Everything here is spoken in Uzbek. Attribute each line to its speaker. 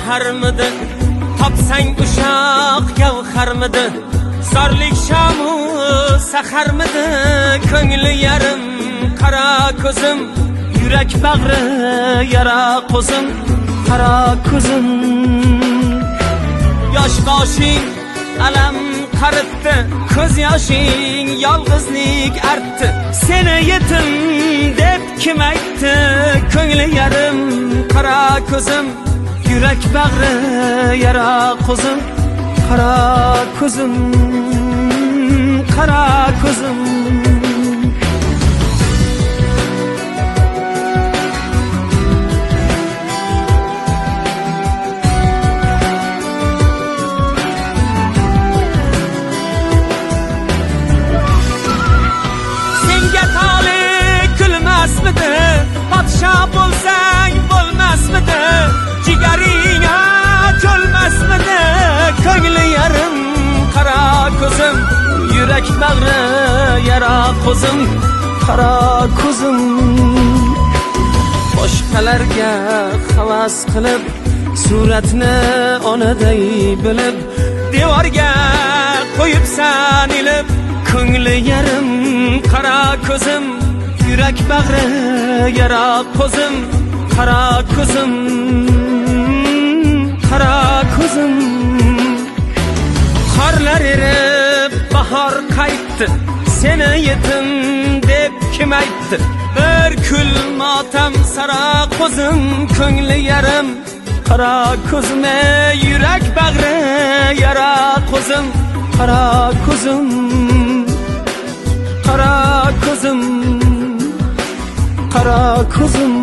Speaker 1: saharmidi? Topsang uşaq gavharmidi? Zorlik shamu saharmidi? Ko'ngli yarim qara ko'zim, yurak bag'ri yara qo'zim, qara ko'zim. Yosh boshing alam qaritdi, ko'z yoshing yolg'izlik artdi. Seni yetim deb kim aytdi? Ko'ngli yarim qara ko'zim, yurak bag'ri yara qo'zim, qara ko'zim, qara ko'zim. Podsho bo'lsang bo'lmasmidi? Jigaringga to'lmasmidi? Ko'ngli yarim qara ko'zim, yurak bag'ri yara qo'zim, qara ko'zim. Boshqalarga havas qilib, suratni onaday bilib, devorga qo'yibsan ilib. Ko'ngli yarim qara ko'zim, yurak bag'ri yara qo'zim, qara ko'zim, qara ko'zim. Qorlar erib bahor qaytdi, seni yetim deb kim aytdi? Bir kul motam sara qo'zim, ko'ngli yarim qara ko'zim, yurak bag'ri yara qo'zim, qara ko'zim, qara ko'zim, qara ko'zim.